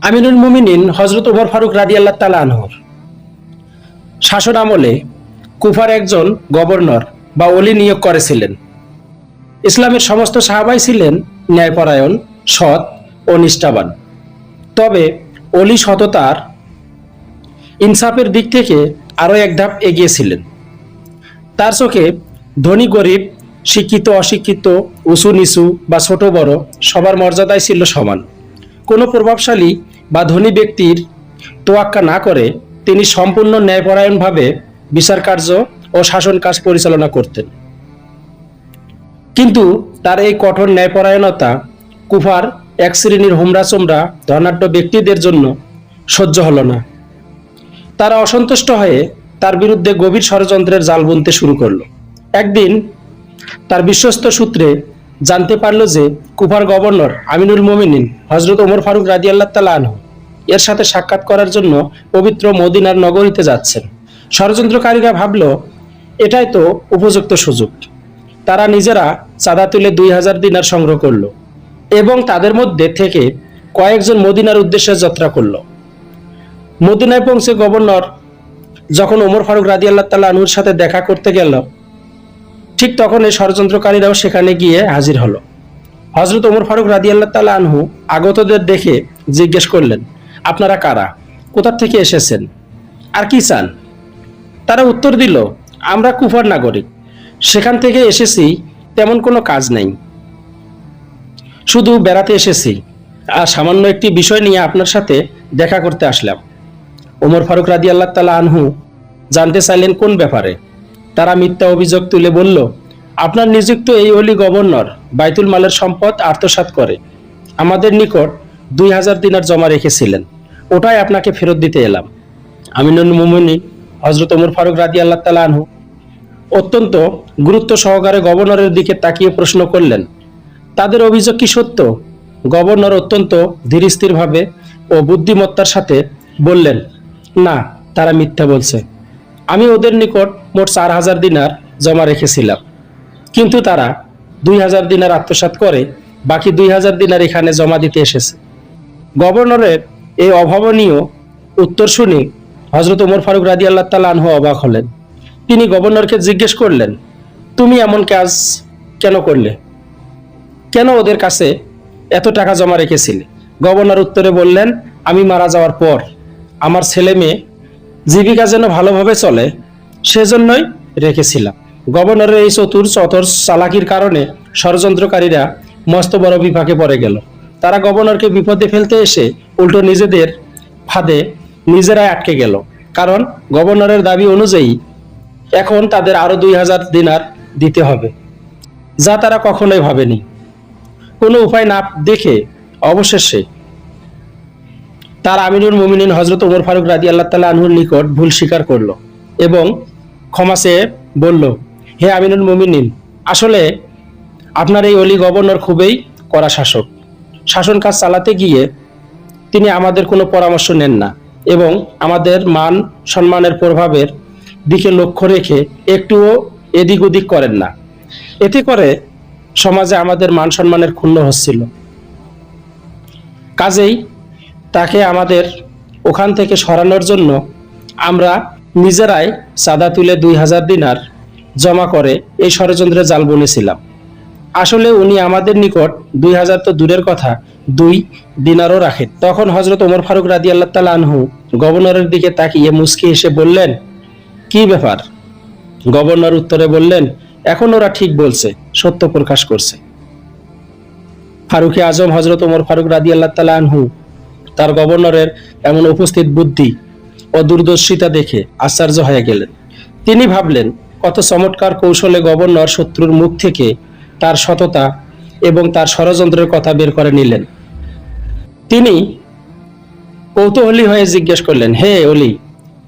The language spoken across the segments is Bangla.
আমিনুল মুমিনিন হযরত ওমর ফারুক রাদিয়াল্লাহু তাআলা আনহুর শাসন আমলে কুফার একজন গভর্নর বা ওলি নিয়োগ করেছিলেন। ইসলামের সমস্ত সাহাবাই ছিলেন ন্যায়পরায়ণ, সৎ ও নিষ্ঠাবান। তবে ওলি সততার ইনসাফের দিক থেকে আরও এক ধাপ এগিয়ে ছিলেন। তার চোখে ধনী গরিব, শিক্ষিত অশিক্ষিত, উঁচু নিচু বা ছোট বড় সবার মর্যাদাই ছিল সমান। কোনো প্রভাবশালী বা ধনী ব্যক্তির তোয়াক্কা না করে তিনি সম্পূর্ণ ন্যায়পরায়ণভাবে বিচার কার্য ও শাসন কাজ পরিচালনা করতেন। কিন্তু তার এই কঠোর ন্যায়পরায়ণতা কুফার এক শ্রেণীর হুমড়া চোমড়া ধনাঢ্য ব্যক্তিদের জন্য সহ্য হলো না। তারা অসন্তুষ্ট হয়ে তার বিরুদ্ধে গভীর ষড়যন্ত্রের জাল বুনতে শুরু করলো। একদিন তার বিশ্বস্ত সূত্রে জানতে পারল যে কুফার গভর্নর আমিনুল মুমিনিন হযরত ওমর ফারুক রাদিয়াল্লাহু তাআলা আনহু এর সাথে সাক্ষাৎ করার জন্য পবিত্র মদিনার নগরীতে যাচ্ছেন। ষড়যন্ত্রকারীরা ভাবল এটাই তো উপযুক্ত সুযোগ। তারা নিজেরা চাঁদা তুলে 2000 দিনার সংগ্রহ করলো এবং তাদের মধ্যে থেকে কয়েকজন মদিনার উদ্দেশ্যে যাত্রা করলো। মদিনায় পৌঁছে গভর্নর যখন ওমর ফারুক রাদিয়াল্লাহু তাআলা আনহুর সাথে দেখা করতে গেল, ঠিক তখন এই ষড়যন্ত্রকারীরাও সেখানে গিয়ে হাজির হলো। হযরত ওমর ফারুক রাদিয়াল্লাহু তাআলা আনহু আগতদের দেখে জিজ্ঞেস করলেন, আপনারা কারা, কোথা থেকে এসেছেন, আর কি চান? তারা উত্তর দিল, আমরা কুফার নাগরিক, সেখান থেকে এসেছি, তেমন কোনো কাজ নেই, শুধু বেড়াতে এসেছি, আর সামান্য একটি বিষয় নিয়ে আপনার সাথে দেখা করতে আসলাম। ওমর ফারুক রাদিয়াল্লাহু তাআলা আনহু জানতে চাইলেন কোন ব্যাপারে। তারা মিথ্যা অভিযোগ তুলে বলল, আপনার নিযুক্ত এই ওলি গভর্নর বাইতুল মালের সম্পদ আত্মসাৎ করে আমাদের নিকট 2000 দিনার জমা রেখেছিলেন, ওটাই আপনাকে ফেরত দিতে এলাম। আমিনুল মুমিনিন হযরত ওমর ফারুক রাদিয়াল্লাহু তাআলা আনহু অত্যন্ত গুরুত্ব সহকারে গভর্নরের দিকে তাকিয়ে প্রশ্ন করলেন, তাদের অভিযোগ কি সত্য? গভর্নর অত্যন্ত ধীরস্থিরভাবে ও বুদ্ধিমত্তার সাথে বললেন, না, তারা মিথ্যা বলছে। আমি ওদের নিকট মোট 4000 দিনার জমা রেখেছিলাম, কিন্তু তারা 2000 দিনার আত্মসাৎ করে বাকি 2000 দিনার এখানে জমা দিতে এসেছে। গভর্নরের এই অভাবনীয় উত্তর শুনে হযরত ওমর ফারুক রাদিয়াল্লাহু তাআলা আনহু অবাক হলেন। তিনি গভর্নরকে জিজ্ঞেস করলেন, তুমি এমন কাজ কেন করলে? কেন ওদের কাছে এত টাকা জমা রেখেছিলে? গভর্নর উত্তরে বললেন, আমি মারা যাওয়ার পর আমার ছেলে মেয়ে জীবিকা যেন ভালোভাবে চলে সেজন্যই রেখেছিলাম। গভর্নরের এই চতুর চালাকির কারণে ষড়যন্ত্রকারীরা মস্ত বড় বিপাকে পড়ে গেল। তারা গভর্নরকে বিপদে ফেলতে এসে উল্টো নিজেদের ফাঁদে নিজেরাই আটকে গেল। কারণ গভর্নরের দাবি অনুযায়ী এখন তাদের আরো 2000 দিনার দিতে হবে, যা তারা কখনোই ভাবেনি। কোনো উপায় না দেখে অবশেষে তার আমিনুল মুমিনিন হযরত ওমর ফারুক রাদিয়াল্লাহু তাআলা আনহুর নিকট ভুল স্বীকার করলো এবং ক্ষমা চেয়ে বলল, হে আমিনুল মুমিনিন, আসলে আপনার এই ওলি গভর্নর খুবই কড়া শাসক। শাসন কাজ চালাতে গিয়ে তিনি আমাদের কোনো পরামর্শ নেন না এবং আমাদের মান সম্মানের প্রভাবের দিকে লক্ষ্য রেখে একটুও এদিক ওদিক করেন না। এতে করে সমাজে আমাদের মান সম্মানের ক্ষুণ্ণ হচ্ছিল। কাজেই তাকে আমাদের ওখান থেকে সরানোর জন্য আমরা নিজেরাই চাঁদা তুলে 2000 দিনার জমা করে এই ষড়যন্ত্রে জাল বুনেছিলাম। আসলে উনি আমাদের নিকট 2000 তো দূরের কথা 2 দিনারও রাখেন। তখন হযরত ওমর ফারুক রাদিয়াল্লাহু তাআলা আনহু গভর্নরের দিকে তাকিয়ে মুচকি হেসে বললেন, কি ব্যাপার? গভর্নর উত্তরে বললেন, এখন ওরা ঠিক বলছে, সত্য প্রকাশ করছে। ফারুকে আজম হযরত ওমর ফারুক রাদিয়াল্লাহু তাআলা আনহু তার গভর্নরের এমন উপস্থিত বুদ্ধি ও দূরদর্শিতা দেখে আশ্চর্য হয়ে গেলেন। তিনি ভাবলেন, কত চমৎকার কৌশলে গভর্নর শত্রুর মুখ থেকে তার সততা এবং তার ষড়যন্ত্রের কথা বের করে নিলেন। তিনি কৌতূহলী হয়ে জিজ্ঞেস করলেন, হে ওলি,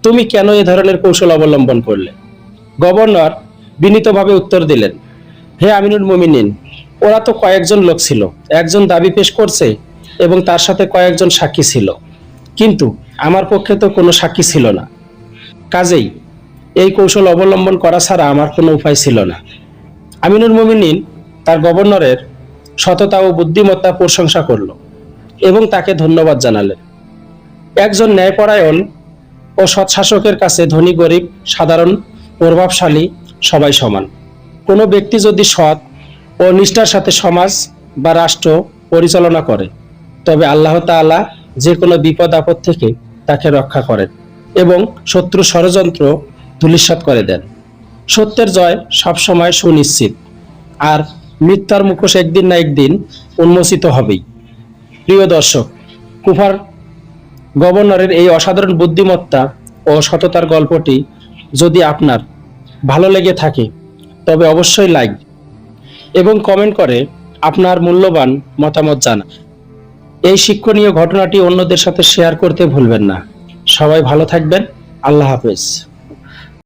তুমি কেন এ ধরনের কৌশল অবলম্বন করলে? গভর্নর বিনীতভাবে উত্তর দিলেন, হে আমিনুল মুমিনিন, ওরা তো কয়েকজন লোক ছিল, একজন দাবি পেশ করছে এবং তার সাথে কয়েকজন সাক্ষী ছিল, কিন্তু আমার পক্ষে তো কোনো সাক্ষী ছিল না। কাজেই এই কৌশল অবলম্বন করা ছাড়া আমার কোনো উপায় ছিল না। আমিনুল মুমিনিন তার গভর্নরের সততা ও বুদ্ধিমত্তা প্রশংসা করল এবং তাকে ধন্যবাদ জানালেন। একজন ন্যায়পরায়ণ ও সৎ শাসকের কাছে ধনী গরিব সাধারণ প্রভাবশালী সবাই সমান। কোনো ব্যক্তি যদি সৎ ও নিষ্ঠার সাথে সমাজ বা রাষ্ট্র পরিচালনা করে, তবে আল্লাহ তাআলা যে কোনো বিপদ আপদ থেকে তাকে রক্ষা করেন এবং শত্রু ষড়যন্ত্র ধূলিসাৎ করে দেন। সত্যের জয় সবসময় সুনিশ্চিত, আর মিথ্যার মুখোশ একদিন না একদিন উন্মোচিত হবেই। প্রিয় দর্শক, কুফার গভর্নরের এই অসাধারণ বুদ্ধিমত্তা ও সততার গল্পটি যদি আপনার ভালো লেগে থাকে, তবে অবশ্যই লাইক এবং কমেন্ট করে আপনার মূল্যবান মতামত জানান। এই শিক্ষণীয় ঘটনাটি অন্যদের সাথে শেয়ার করতে ভুলবেন না। সবাই ভালো থাকবেন। আল্লাহ হাফেজ।